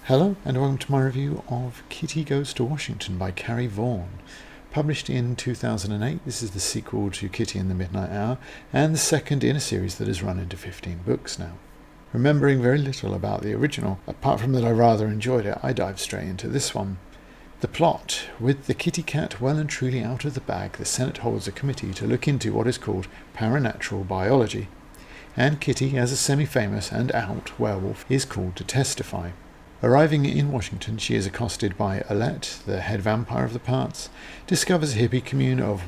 Hello and welcome to my review of Kitty Goes to Washington by Carrie Vaughn. Published in 2008, this is the sequel to Kitty in the Midnight Hour and the second in a series that has run into 15 books now. Remembering very little about the original, apart from that I rather enjoyed it, I dived straight into this one. The plot: with the kitty cat well and truly out of the bag, the Senate holds a committee to look into what is called paranatural biology, and Kitty, as a semi-famous and out werewolf, is called to testify. Arriving in Washington, she is accosted by Alette, the head vampire of the parts, discovers a hippie commune of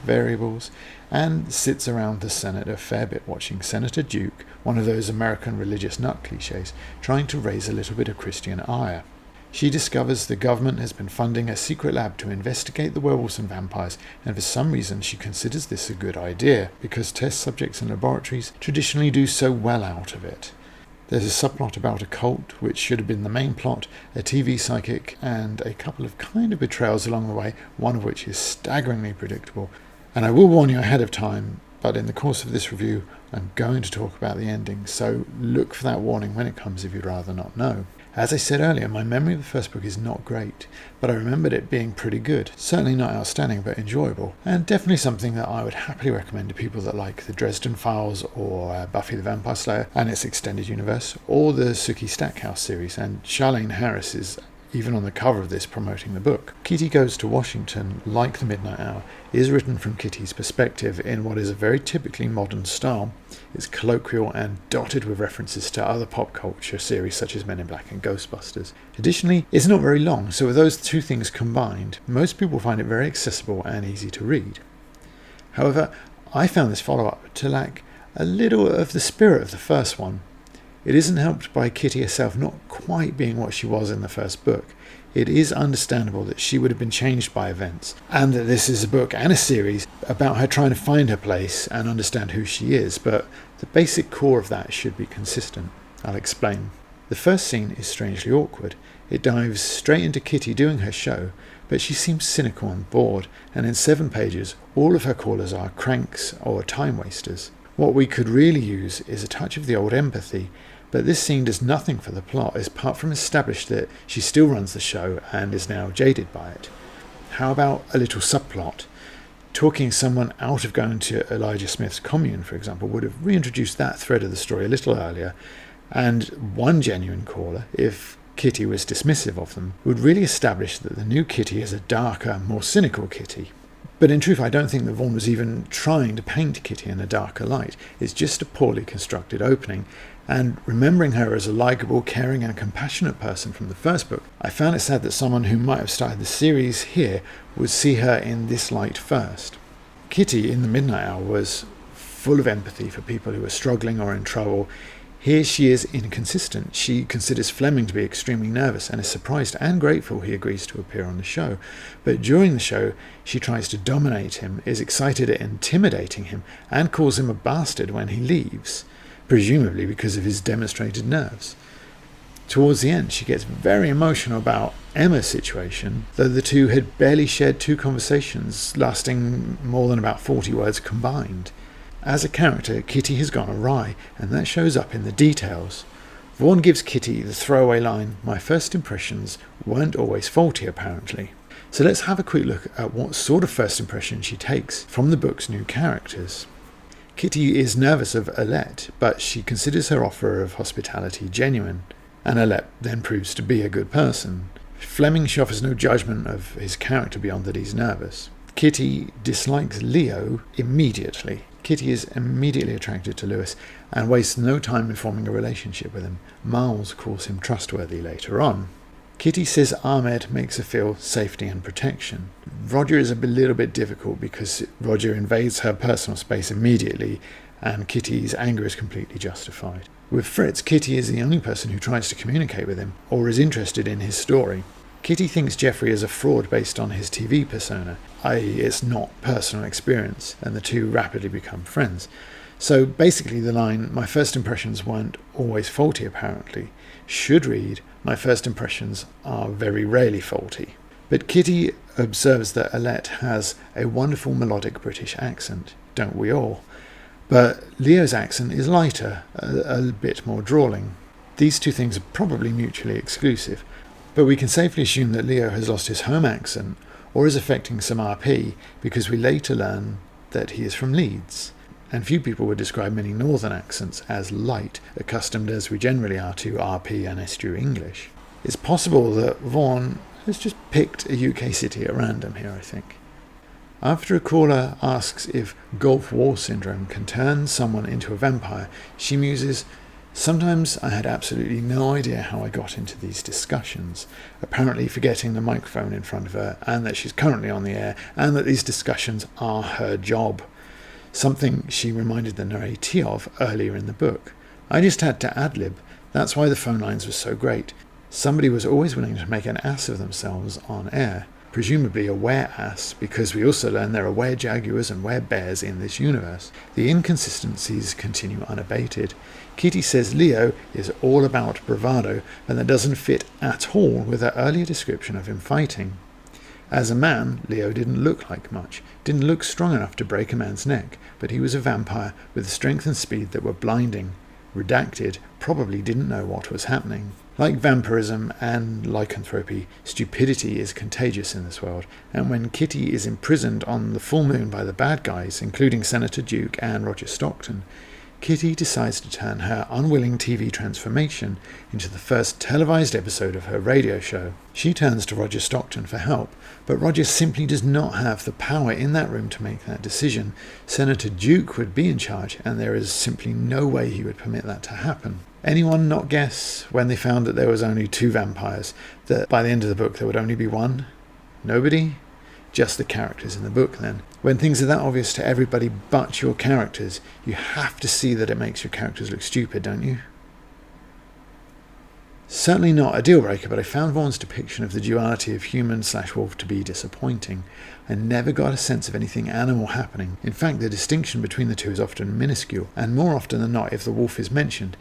variables, and sits around the Senate a fair bit watching Senator Duke, one of those American religious nut cliches, trying to raise a little bit of Christian ire. She discovers the government has been funding a secret lab to investigate the werewolves and vampires, and for some reason she considers this a good idea, because test subjects in laboratories traditionally do so well out of it. There's a subplot about a cult, which should have been the main plot, a TV psychic, and a couple of kind of betrayals along the way, one of which is staggeringly predictable. And I will warn you ahead of time, but in the course of this review I'm going to talk about the ending, so look for that warning when it comes if you'd rather not know. As I said earlier, my memory of the first book is not great, but I remembered it being pretty good. Certainly not outstanding, but enjoyable, and definitely something that I would happily recommend to people that like the Dresden Files or Buffy the Vampire Slayer and its extended universe, or the Sookie Stackhouse series, and Charlaine Harris is even on the cover of this promoting the book. Kitty Goes to Washington, like The Midnight Hour, is written from Kitty's perspective in what is a very typically modern style. It's colloquial and dotted with references to other pop culture series such as Men in Black and Ghostbusters. Additionally, it's not very long, so with those two things combined, most people find it very accessible and easy to read. However, I found this follow-up to lack a little of the spirit of the first one. It isn't helped by Kitty herself not quite being what she was in the first book. It is understandable that she would have been changed by events, and that this is a book and a series about her trying to find her place and understand who she is, but the basic core of that should be consistent. I'll explain. The first scene is strangely awkward. It dives straight into Kitty doing her show, but she seems cynical and bored, and in 7 pages all of her callers are cranks or time wasters. What we could really use is a touch of the old empathy, but this scene does nothing for the plot apart from establish that she still runs the show and is now jaded by it. How about a little subplot? Talking someone out of going to Elijah Smith's commune, for example, would have reintroduced that thread of the story a little earlier, and one genuine caller, if Kitty was dismissive of them, would really establish that the new Kitty is a darker, more cynical Kitty. But in truth, I don't think that Vaughn was even trying to paint Kitty in a darker light. It's just a poorly constructed opening, and remembering her as a likeable, caring and compassionate person from the first book, I found it sad that someone who might have started the series here would see her in this light first. Kitty in The Midnight Hour was full of empathy for people who were struggling or in trouble. Here she is inconsistent. She considers Fleming to be extremely nervous and is surprised and grateful he agrees to appear on the show. But during the show, she tries to dominate him, is excited at intimidating him, and calls him a bastard when he leaves, presumably because of his demonstrated nerves. Towards the end, she gets very emotional about Emma's situation, though the two had barely shared 2 conversations lasting more than about 40 words combined. As a character, Kitty has gone awry, and that shows up in the details. Vaughn gives Kitty the throwaway line, "My first impressions weren't always faulty, apparently." So let's have a quick look at what sort of first impression she takes from the book's new characters. Kitty is nervous of Alette, but she considers her offer of hospitality genuine, and Alette then proves to be a good person. Fleming offers no judgment of his character beyond that he's nervous. Kitty dislikes Leo immediately. Kitty is immediately attracted to Lewis and wastes no time in forming a relationship with him. Miles calls him trustworthy later on. Kitty says Ahmed makes her feel safety and protection. Roger is a little bit difficult because Roger invades her personal space immediately, and Kitty's anger is completely justified. With Fritz, Kitty is the only person who tries to communicate with him or is interested in his story. Kitty thinks Jeffrey is a fraud based on his TV persona, i.e. it's not personal experience, and the two rapidly become friends. So basically the line, "My first impressions weren't always faulty apparently," should read, "My first impressions are very rarely faulty." But Kitty observes that Alette has a wonderful melodic British accent, don't we all? But Leo's accent is lighter, a bit more drawling. These two things are probably mutually exclusive, but we can safely assume that Leo has lost his home accent or is affecting some RP because we later learn that he is from Leeds, and few people would describe many northern accents as light, accustomed as we generally are to RP and estuary English. It's possible that Vaughn has just picked a UK city at random here, I think. After a caller asks if Gulf War syndrome can turn someone into a vampire, she muses, "Sometimes I had absolutely no idea how I got into these discussions," apparently forgetting the microphone in front of her, and that she's currently on the air, and that these discussions are her job. Something she reminded the narratee of earlier in the book. "I just had to ad-lib. That's why the phone lines were so great. Somebody was always willing to make an ass of themselves on air. Presumably a were-ass, because we also learn there are were-jaguars and were-bears in this universe. The inconsistencies continue unabated. Kitty says Leo is all about bravado, and that doesn't fit at all with her earlier description of him fighting. As a man, Leo didn't look like much, didn't look strong enough to break a man's neck, but he was a vampire with strength and speed that were blinding. Redacted probably didn't know what was happening. Like vampirism and lycanthropy, stupidity is contagious in this world, and when Kitty is imprisoned on the full moon by the bad guys, including Senator Duke and Roger Stockton, Kitty decides to turn her unwilling TV transformation into the first televised episode of her radio show. She turns to Roger Stockton for help, but Roger simply does not have the power in that room to make that decision. Senator Duke would be in charge, and there is simply no way he would permit that to happen. Anyone not guess, when they found that there was only 2 vampires, that by the end of the book there would only be 1? Nobody? Just the characters in the book, then. When things are that obvious to everybody but your characters, you have to see that it makes your characters look stupid, don't you? Certainly not a deal breaker, but I found Vaughn's depiction of the duality of human/wolf to be disappointing. I never got a sense of anything animal happening. In fact, the distinction between the two is often minuscule, and more often than not, if the wolf is mentioned,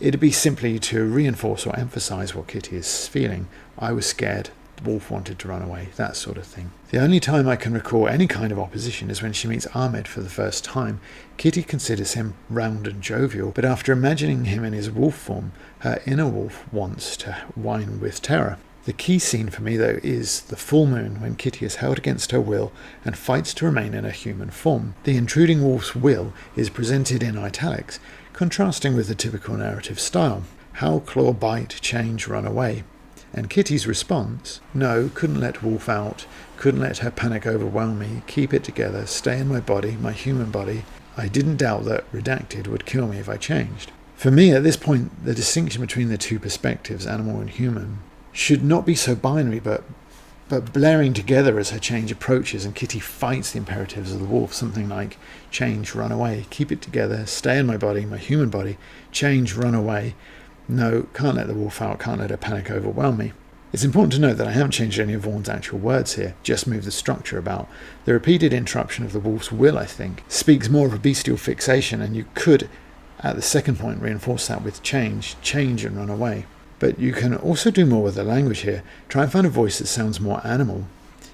it'd be simply to reinforce or emphasize what Kitty is feeling. I was scared. The wolf wanted to run away, that sort of thing. The only time I can recall any kind of opposition is when she meets Ahmed for the first time. Kitty considers him round and jovial, but after imagining him in his wolf form, her inner wolf wants to whine with terror. The key scene for me, though, is the full moon, when Kitty is held against her will and fights to remain in a human form. The intruding wolf's will is presented in italics, contrasting with the typical narrative style. Howl, claw, bite, change, run away. And Kitty's response, no, couldn't let wolf out, couldn't let her panic overwhelm me, keep it together, stay in my body, my human body. I didn't doubt that redacted would kill me if I changed. For me, at this point, the distinction between the two perspectives, animal and human, should not be so binary, but blaring together as her change approaches and Kitty fights the imperatives of the wolf, something like change, run away, keep it together, stay in my body, my human body, change, run away. No, can't let the wolf out, can't let her panic overwhelm me. It's important to note that I haven't changed any of Vaughn's actual words here, just moved the structure about. The repeated interruption of the wolf's will, I think, speaks more of a bestial fixation, and you could, at the second point, reinforce that with change and run away. But you can also do more with the language here. Try and find a voice that sounds more animal.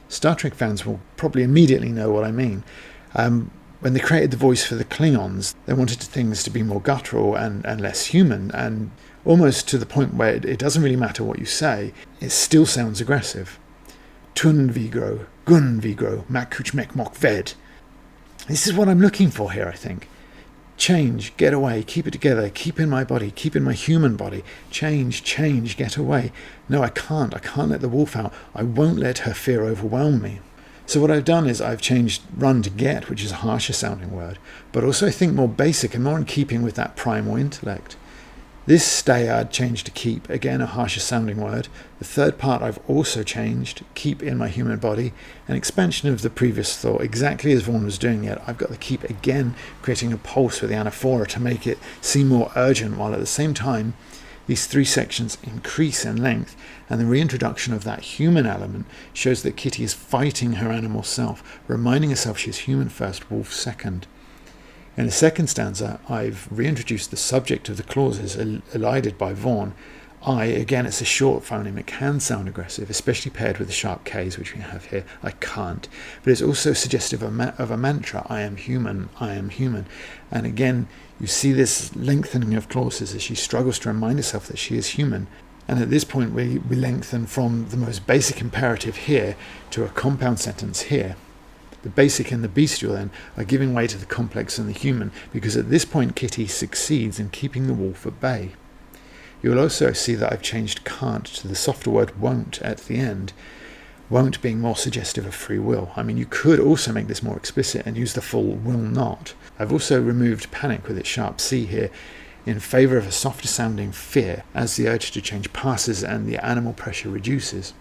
Star Trek fans will probably immediately know what I mean. When they created the voice for the Klingons, they wanted things to be more guttural and less human, and almost to the point where it doesn't really matter what you say, it still sounds aggressive. Tun vigro, gun vigro, makuch mek mok ved. This is what I'm looking for here, I think. Change, get away, keep it together, keep in my body, keep in my human body. Change, get away. No, I can't let the wolf out. I won't let her fear overwhelm me. So what I've done is I've changed run to get, which is a harsher sounding word, but also I think more basic and more in keeping with that primal intellect. This stay I'd changed to keep, again a harsher sounding word. The third part I've also changed, keep in my human body, an expansion of the previous thought, exactly as Vaughn was doing it. I've got the keep again, creating a pulse with the anaphora to make it seem more urgent, while at the same time these 3 sections increase in length, and the reintroduction of that human element shows that Kitty is fighting her animal self, reminding herself she's human first, wolf second. In the second stanza, I've reintroduced the subject of the clauses elided by Vaughn. Again, it's a short phoneme. It can sound aggressive, especially paired with the sharp K's, which we have here. I can't. But it's also suggestive of a mantra. I am human. I am human. And again, you see this lengthening of clauses as she struggles to remind herself that she is human. And at this point, we lengthen from the most basic imperative here to a compound sentence here. The basic and the bestial then are giving way to the complex and the human, because at this point Kitty succeeds in keeping the wolf at bay. You'll also see that I've changed can't to the softer word won't at the end, won't being more suggestive of free will. I mean, you could also make this more explicit and use the full will not. I've also removed panic with its sharp C here in favour of a softer sounding fear as the urge to change passes and the animal pressure reduces.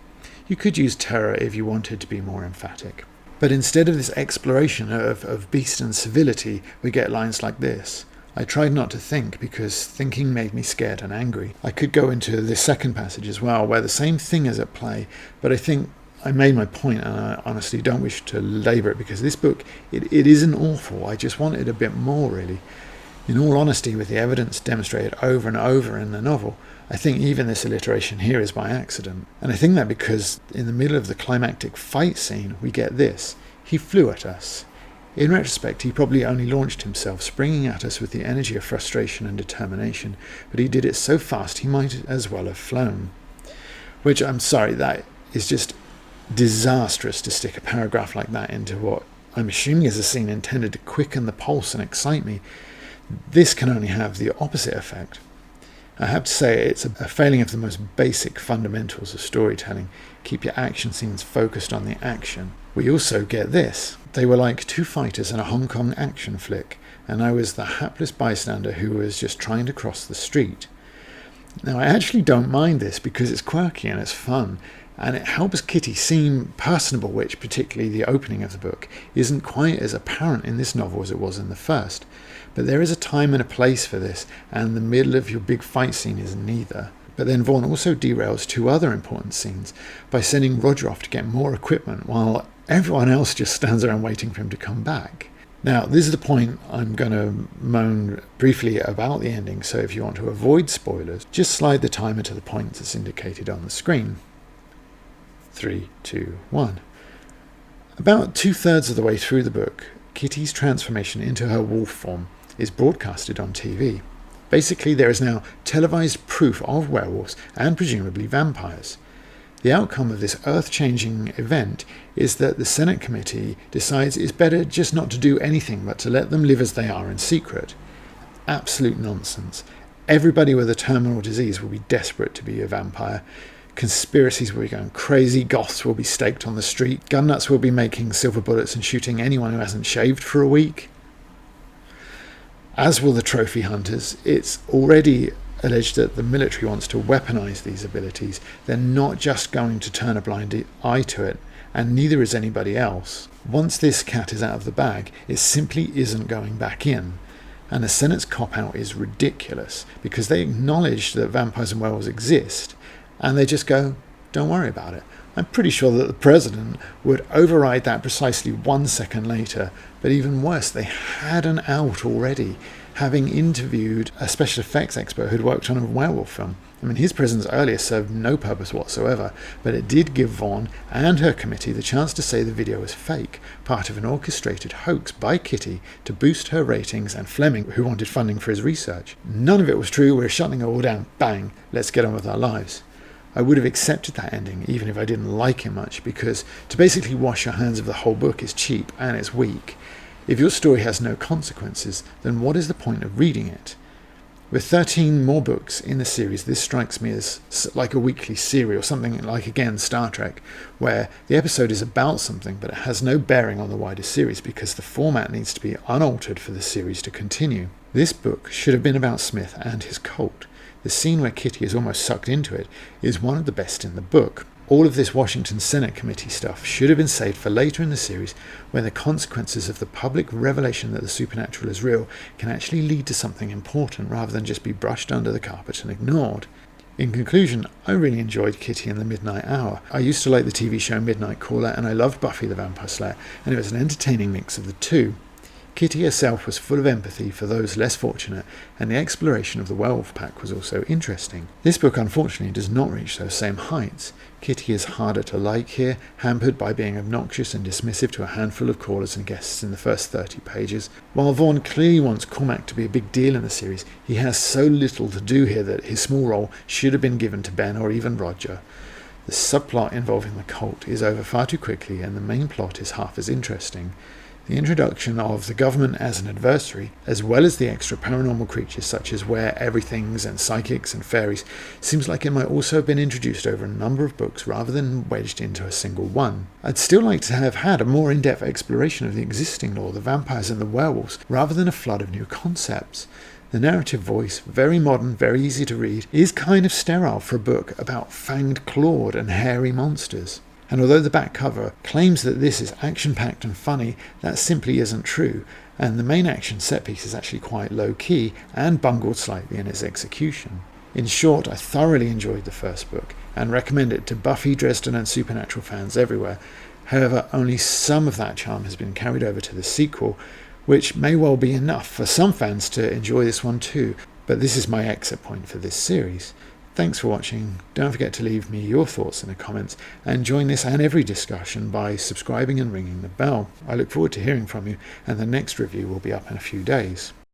You could use terror if you wanted to be more emphatic. But instead of this exploration of beast and civility, we get lines like this. I tried not to think because thinking made me scared and angry. I could go into the second passage as well, where the same thing is at play, but I think I made my point, and I honestly don't wish to labour it, because this book, it isn't awful. I just wanted a bit more, really. In all honesty, with the evidence demonstrated over and over in the novel, I think even this alliteration here is by accident. And I think that because in the middle of the climactic fight scene, we get this. He flew at us. In retrospect, he probably only launched himself, springing at us with the energy of frustration and determination, but he did it so fast he might as well have flown. Which, I'm sorry, that is just disastrous to stick a paragraph like that into what I'm assuming is a scene intended to quicken the pulse and excite me. This can only have the opposite effect. I have to say it's a failing of the most basic fundamentals of storytelling. Keep your action scenes focused on the action. We also get this. They were like two fighters in a Hong Kong action flick, and I was the hapless bystander who was just trying to cross the street. Now, I actually don't mind this because it's quirky and it's fun, and it helps Kitty seem personable, which, particularly the opening of the book, isn't quite as apparent in this novel as it was in the first. But there is a time and a place for this, and the middle of your big fight scene is neither. But then Vaughn also derails two other important scenes by sending Roger off to get more equipment while everyone else just stands around waiting for him to come back. Now, this is the point I'm going to moan briefly about the ending, so if you want to avoid spoilers, just slide the timer to the point that's indicated on the screen. 3, 2, 1. About 2/3 of the way through the book, Kitty's transformation into her wolf form is broadcasted on TV. Basically, there is now televised proof of werewolves and presumably vampires. The outcome of this earth-changing event is that the Senate committee decides it's better just not to do anything but to let them live as they are in secret. Absolute nonsense. Everybody with a terminal disease will be desperate to be a vampire. Conspiracies will be going crazy, goths will be staked on the street, gun nuts will be making silver bullets and shooting anyone who hasn't shaved for a week. As will the trophy hunters. It's already alleged that the military wants to weaponize these abilities. They're not just going to turn a blind eye to it, and neither is anybody else. Once this cat is out of the bag, it simply isn't going back in. And the Senate's cop-out is ridiculous, because they acknowledge that vampires and werewolves exist, and they just go, don't worry about it. I'm pretty sure that the president would override that precisely 1 second later, but even worse, they had an out already, having interviewed a special effects expert who'd worked on a werewolf film. I mean, his presence earlier served no purpose whatsoever, but it did give Vaughn and her committee the chance to say the video was fake, part of an orchestrated hoax by Kitty to boost her ratings and Fleming, who wanted funding for his research. None of it was true. We're shutting it all down. Bang, let's get on with our lives. I would have accepted that ending even if I didn't like it much, because to basically wash your hands of the whole book is cheap and it's weak. If your story has no consequences, then what is the point of reading it? With 13 more books in the series, this strikes me as like a weekly serial, something like, again, Star Trek, where the episode is about something but it has no bearing on the wider series because the format needs to be unaltered for the series to continue. This book should have been about Smith and his cult. The scene where Kitty is almost sucked into it is one of the best in the book. All of this Washington Senate Committee stuff should have been saved for later in the series, when the consequences of the public revelation that the supernatural is real can actually lead to something important rather than just be brushed under the carpet and ignored. In conclusion, I really enjoyed Kitty in the Midnight Hour. I used to like the TV show Midnight Caller, and I loved Buffy the Vampire Slayer, and it was an entertaining mix of the two. Kitty herself was full of empathy for those less fortunate, and the exploration of the werewolf pack was also interesting. This book unfortunately does not reach those same heights. Kitty is harder to like here, hampered by being obnoxious and dismissive to a handful of callers and guests in the first 30 pages. While Vaughn clearly wants Cormac to be a big deal in the series, he has so little to do here that his small role should have been given to Ben or even Roger. The subplot involving the cult is over far too quickly, and the main plot is half as interesting. The introduction of the government as an adversary, as well as the extra paranormal creatures such as were-everythings and psychics and fairies, seems like it might also have been introduced over a number of books rather than wedged into a single one. I'd still like to have had a more in-depth exploration of the existing lore, the vampires and the werewolves, rather than a flood of new concepts. The narrative voice, very modern, very easy to read, is kind of sterile for a book about fanged clawed and hairy monsters. And although the back cover claims that this is action-packed and funny, that simply isn't true, and the main action set piece is actually quite low-key and bungled slightly in its execution. In short, I thoroughly enjoyed the first book, and recommend it to Buffy, Dresden and Supernatural fans everywhere. However, only some of that charm has been carried over to the sequel, which may well be enough for some fans to enjoy this one too, but this is my exit point for this series. Thanks for watching. Don't forget to leave me your thoughts in the comments, and join this and every discussion by subscribing and ringing the bell. I look forward to hearing from you, and the next review will be up in a few days.